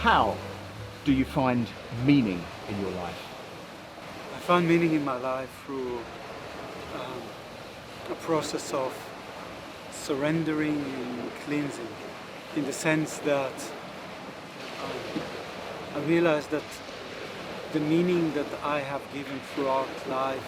How do you find meaning in your life? I found meaning in my life through a process of surrendering and cleansing, in the sense that I realized that the meaning that I have given throughout life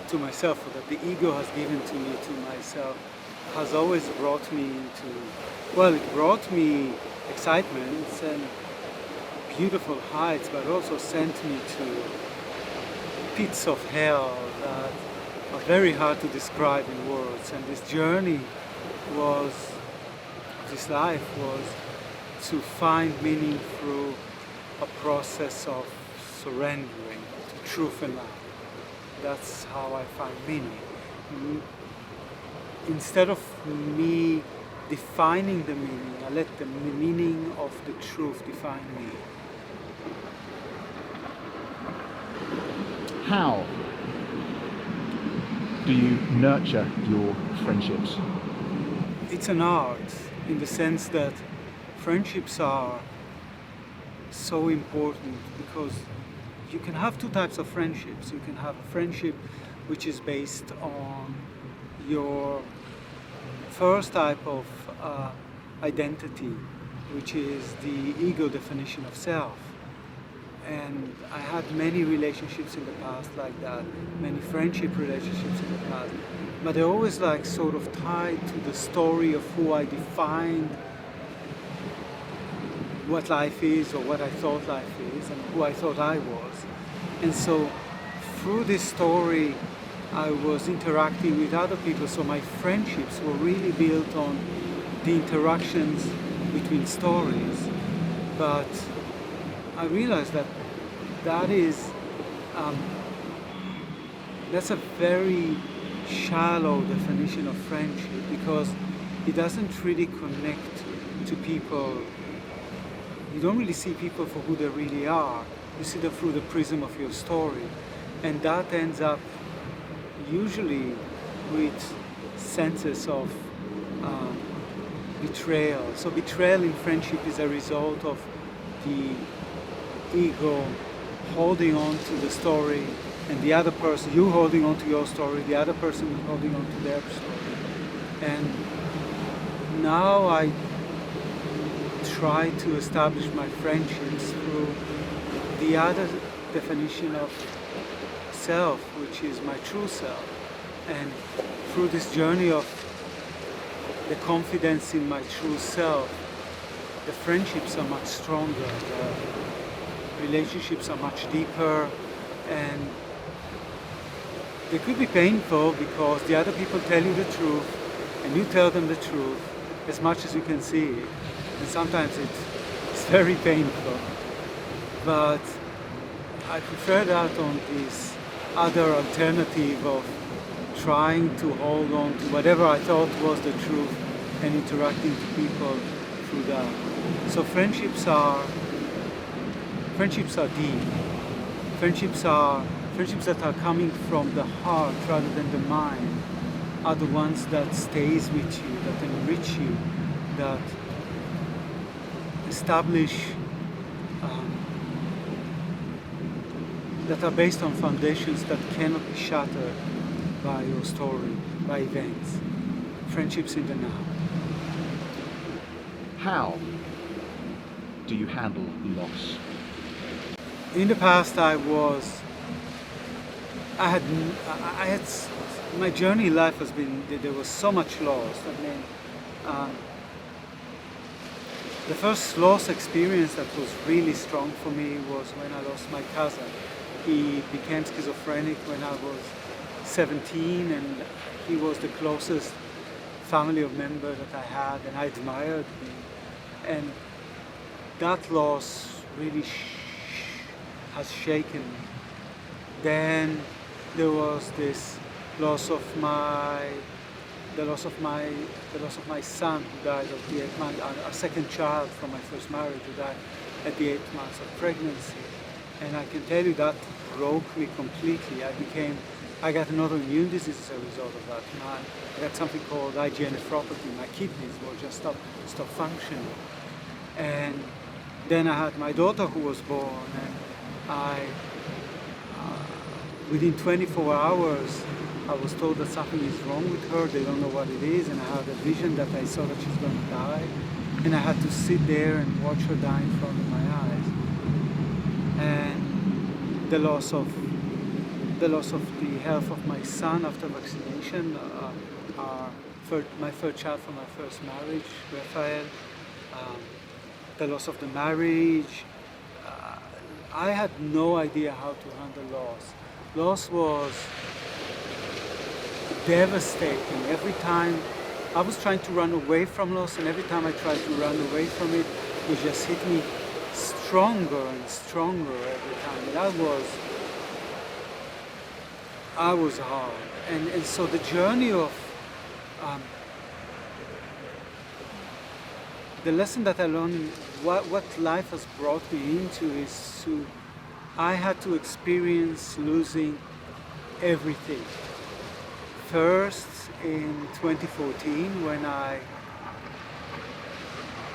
to myself, or that the ego has given to me, to myself, has always brought me into, well, it brought me excitements and beautiful heights, but also sent me to pits of hell that are very hard to describe in words. And this journey this life was to find meaning through a process of surrendering to truth and love. That's how I find meaning. Instead of me defining the meaning, I let the meaning of the truth define me. How do you nurture your friendships? It's an art, in the sense that friendships are so important, because you can have two types of friendships. You can have a friendship which is based on your first type of identity, which is the ego definition of self. And I had many relationships in the past like that, many friendship relationships in the past, but they're always like sort of tied to the story of who I defined what life is, or what I thought life is, and who I thought I was. And so through this story I was interacting with other people, so my friendships were really built on the interactions between stories. But I realized that that's a very shallow definition of friendship, because it doesn't really connect to people. You don't really see people for who they really are. You see them through the prism of your story, and that ends up usually with senses of betrayal. So betrayal in friendship is a result of the ego holding on to the story, and the other person, you holding on to your story, the other person holding on to their story. And now I try to establish my friendships through the other definition of self, which is my true self. And through this journey of the confidence in my true self, the friendships are much stronger, the relationships are much deeper, and they could be painful because the other people tell you the truth and you tell them the truth as much as you can see it. And sometimes it's very painful. But I prefer that on this other alternative of trying to hold on to whatever I thought was the truth and interacting with people through that. So friendships are deep. Friendships that are coming from the heart rather than the mind are the ones that stays with you, that enrich you, that establish, that are based on foundations that cannot be shattered by your story, by events. Friendships in the now. How do you handle loss? In the past, my journey in life has been, there was so much loss. I mean, the first loss experience that was really strong for me was when I lost my cousin. He became schizophrenic when I was 17, and he was the closest family member that I had, and I admired him. And that loss really has shaken me. Then there was this loss of my son, who died at the 8th month, a second child from my first marriage, who died at the 8th month of pregnancy. And I can tell you that broke me completely. I got an autoimmune disease as a result of that. I got something called IgA nephropathy. My kidneys will just stop functioning. And then I had my daughter who was born, and within 24 hours, I was told that something is wrong with her. They don't know what it is, and I had a vision that I saw that she's going to die, and I had to sit there and watch her die in front of my eyes. And the loss of the health of my son after vaccination, my third child from my first marriage, Raphael, the loss of the marriage. I had no idea how to handle loss. Loss was devastating. Every time I was trying to run away from loss, and every time I tried to run away from it, it just hit me stronger and stronger every time. And I was hard. And so the journey of the lesson that I learned, what life has brought me into, is I had to experience losing everything. First, in 2014, when I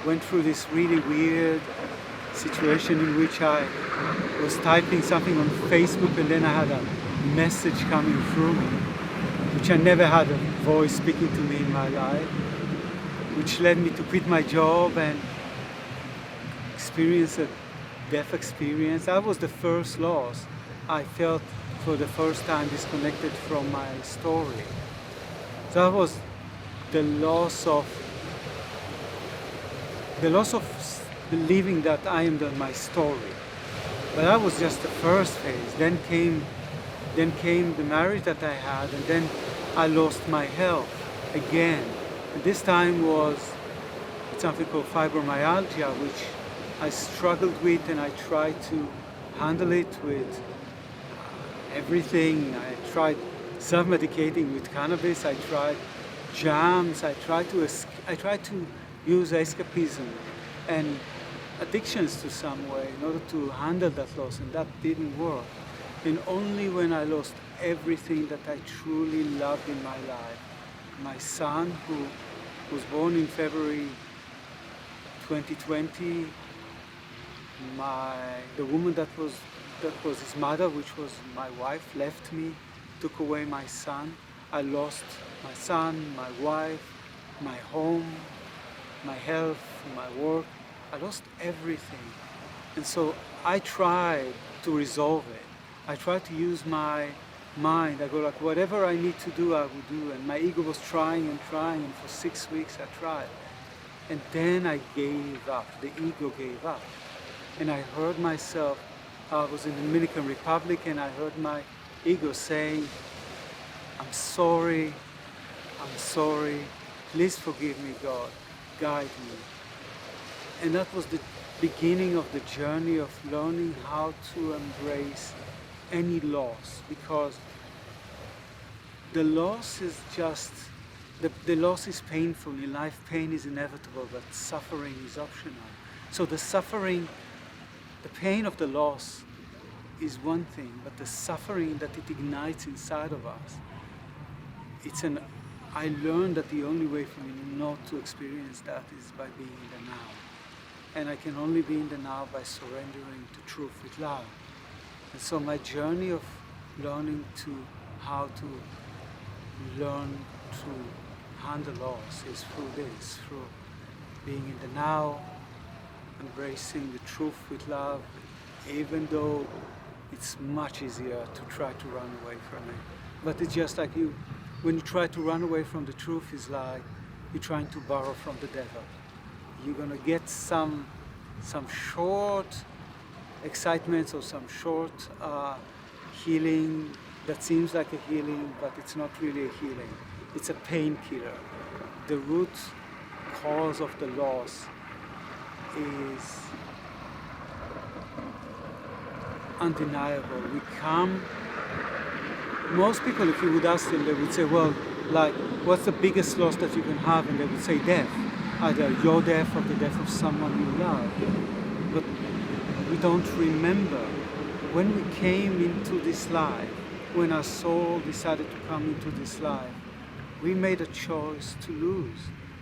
went through this really weird situation in which I was typing something on Facebook, and then I had a message coming through me, which I never had a voice speaking to me in my life, which led me to quit my job and experience a death experience. That was the first loss. I felt for the first time disconnected from my story. That was the loss of believing that I am my story. But that was just the first phase. Then came the marriage that I had, and then I lost my health again. And this time was something called fibromyalgia, which I struggled with, and I tried to handle it with everything. I tried self-medicating with cannabis. I tried jams. I tried to use escapism and addictions to some way in order to handle that loss, and that didn't work. And only when I lost everything that I truly loved in my life, my son, who was born in February 2020, the woman that was his mother, which was my wife, left me, took away my son. I lost my son, my wife, my home, my health, my work. I lost everything. And so I tried to resolve it. I tried to use my mind. I go like, whatever I need to do, I will do. And my ego was trying, and for 6 weeks I tried. And then I gave up. The ego gave up. And I heard myself, I was in the Dominican Republic, and I heard my ego saying, I'm sorry, please forgive me, God, guide me. And that was the beginning of the journey of learning how to embrace any loss, because the loss is just, the loss is painful. In life, pain is inevitable, but suffering is optional. So the pain of the loss is one thing, but the suffering that it ignites inside of us, I learned that the only way for me not to experience that is by being in the now. And I can only be in the now by surrendering to truth with love. And so my journey of learning how to learn to handle loss is through being in the now, embracing the truth with love, even though it's much easier to try to run away from it. But it's just like when you try to run away from the truth, it's like you're trying to borrow from the devil. You're gonna get some short excitements or some short healing that seems like a healing, but it's not really a healing. It's a painkiller. The root cause of the loss is undeniable. Most people, if you would ask them, they would say, well, like, what's the biggest loss that you can have? And they would say death, either your death or the death of someone you love. But we don't remember when we came into this life, when our soul decided to come into this life, we made a choice to lose.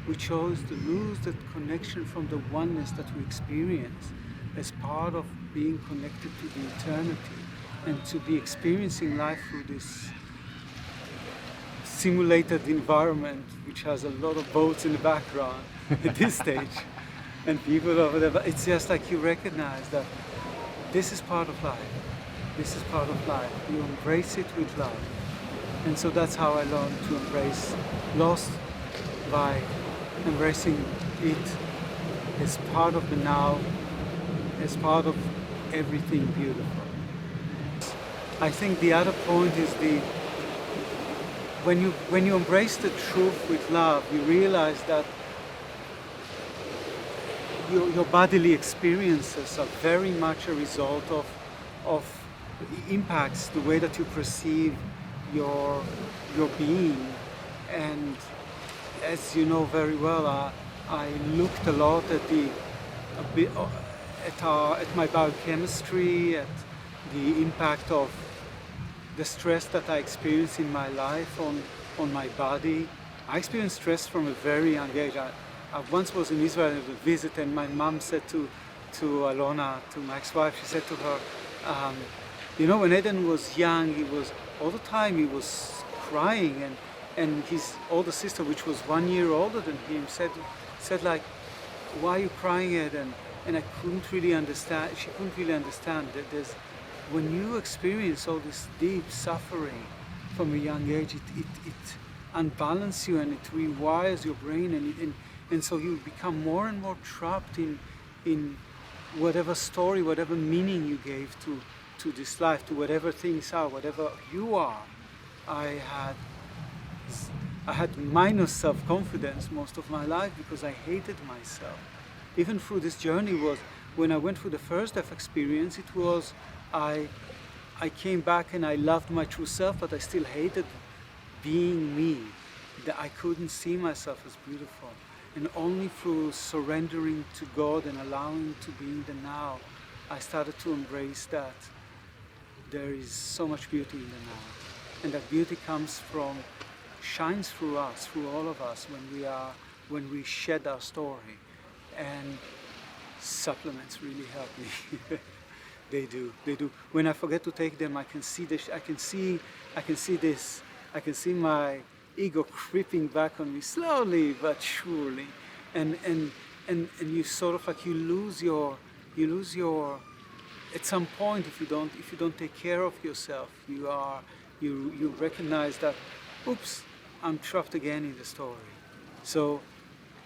we chose to lose that connection from the oneness that we experience as part of being connected to the eternity, and to be experiencing life through this simulated environment which has a lot of boats in the background at this stage and people over there. But it's just like you recognize that this is part of life. This is part of life. You embrace it with love. And so that's how I learned to embrace loss, by embracing it as part of the now, as part of everything beautiful. I think the other point is when you embrace the truth with love, you realize that your bodily experiences are very much a result of impacts, the way that you perceive your being. And as you know very well, I looked a lot at my biochemistry, at the impact of the stress that I experience in my life on my body. I experienced stress from a very young age. I once was in Israel at a visit, and my mom said to Alona, to my ex-wife, she said to her, when Ehden was young, he was all the time he was crying, and his older sister, which was 1 year older than him, said like, "Why are you crying, Ehden?" And I couldn't really understand. She couldn't really understand that when you experience all this deep suffering from a young age, it unbalances you and it rewires your brain, and so you become more and more trapped in whatever story, whatever meaning you gave to this life, to whatever things are, whatever you are. I had minus self-confidence most of my life because I hated myself. Even through this journey was, when I went through the first death experience, it was, I came back and I loved my true self, but I still hated being me. That I couldn't see myself as beautiful. And only through surrendering to God and allowing to be in the now, I started to embrace that there is so much beauty in the now. And that beauty shines through us, through all of us, when we shed our story. And supplements really help me. They do. When I forget to take them, I can see my ego creeping back on me slowly but surely, and you sort of like you lose your at some point, if you don't take care of yourself, you recognize that, oops, I'm trapped again in the story. So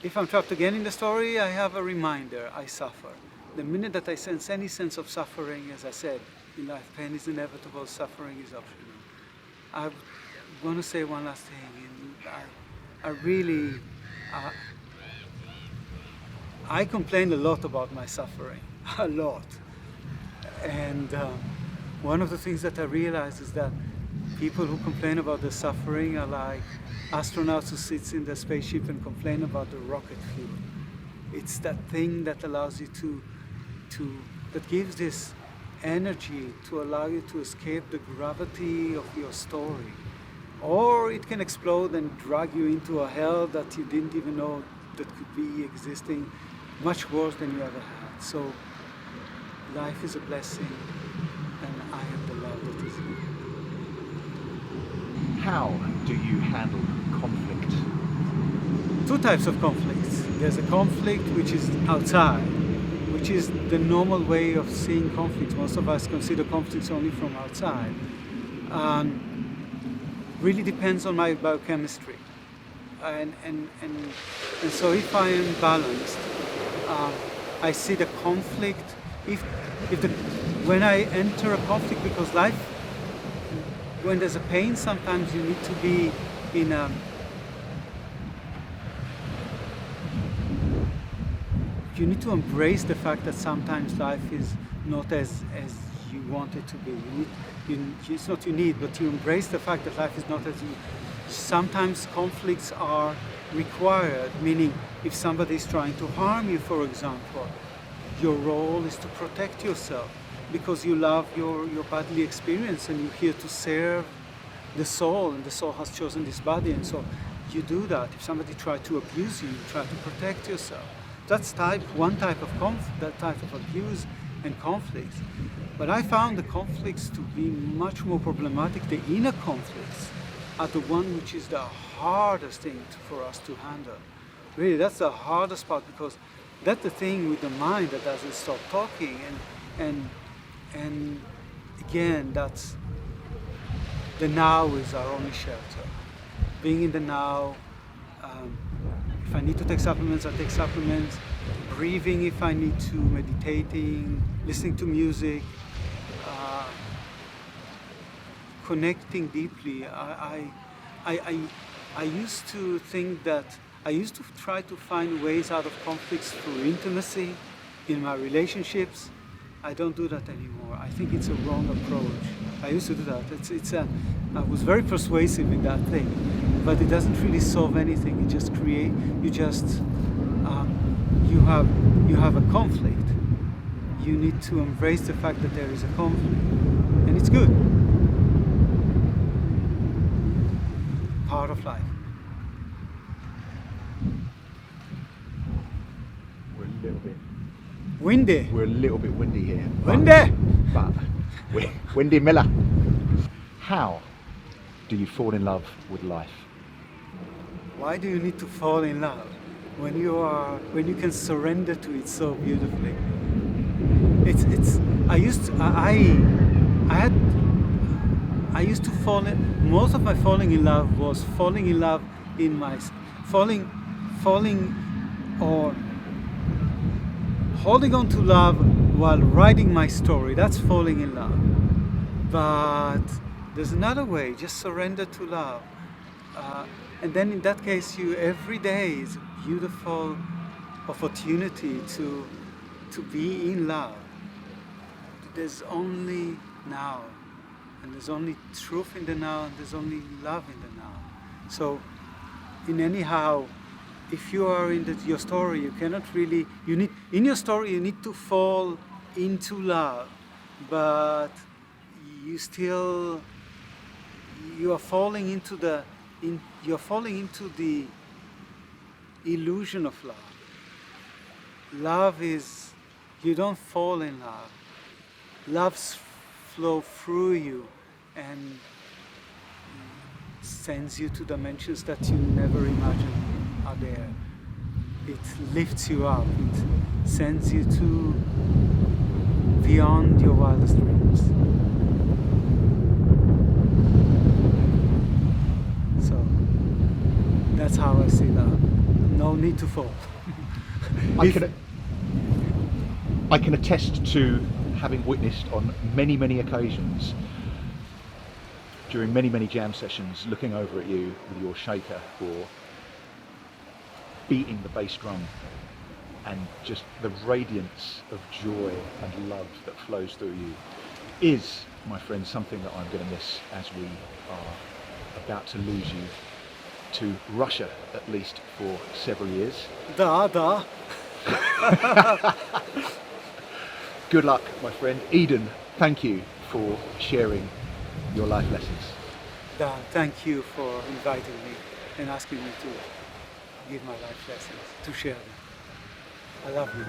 if I'm trapped again in the story, I have a reminder: I suffer. The minute that I sense any sense of suffering, as I said, in life, pain is inevitable, suffering is optional. I want to say one last thing. I complain a lot about my suffering, a lot. And one of the things that I realize is that people who complain about their suffering are like astronauts who sit in the spaceship and complain about the rocket fuel. It's that thing that allows you that gives this energy to allow you to escape the gravity of your story. Or it can explode and drag you into a hell that you didn't even know that could be existing, much worse than you ever had. So life is a blessing, and I am the love that is in it. How do you handle conflict? Two types of conflicts. There's a conflict which is outside, which is the normal way of seeing conflicts. Most of us consider conflicts only from outside. Really depends on my biochemistry, and so if I am balanced, I see the conflict. When I enter a conflict, because life, when there's a pain, sometimes you need to be in a. You need to embrace the fact that sometimes life is not as you want it to be. It's not you need, but you embrace the fact that life is not as you. Sometimes conflicts are required, meaning if somebody is trying to harm you, for example, your role is to protect yourself because you love your bodily experience and you're here to serve the soul, and the soul has chosen this body, and so you do that. If somebody tries to abuse you, you try to protect yourself. That's one type of that type of abuse and conflict. But I found the conflicts to be much more problematic. The inner conflicts are the one which is the hardest thing for us to handle. Really, that's the hardest part, because that's the thing with the mind that doesn't stop talking. And again, that's the now is our only shelter. Being in the now. If I need to take supplements, I take supplements. Breathing if I need to, meditating, listening to music, connecting deeply. I used to think that I used to try to find ways out of conflicts through intimacy in my relationships. I don't do that anymore. I think it's a wrong approach. I used to do that. I was very persuasive in that thing, but it doesn't really solve anything. It just you have a conflict. You need to embrace the fact that there is a conflict, and it's good. Part of life. We're a little bit Windy. We're a little bit windy here. Windy. But Windy Miller. How do you fall in love with life? Why do you need to fall in love when you can surrender to it so beautifully? I used to fall in. Most of my falling in love was falling in love in my falling or holding on to love while writing my story. That's falling in love. But there's another way. Just surrender to love. And then in that case, every day is a beautiful opportunity to be in love. There's only now, and there's only truth in the now, and there's only love in the now. So, if you are in your story, you cannot really. In your story you need to fall into love, but you are falling into the illusion of love. Love is, you don't fall in love. Love's flow through you and sends you to dimensions that you never imagined are there. It lifts you up. It sends you to beyond your wildest dreams. So that's how I see love. No need to fall. I can attest to having witnessed on many, many occasions during many, many jam sessions, looking over at you with your shaker or beating the bass drum, and just the radiance of joy and love that flows through you is, my friend, something that I'm going to miss as we are about to lose you to Russia, at least for several years. Da. Good luck, my friend. Ehden, thank you for sharing your life lessons. Da, thank you for inviting me and asking me to give my life lessons, to share them. I love you.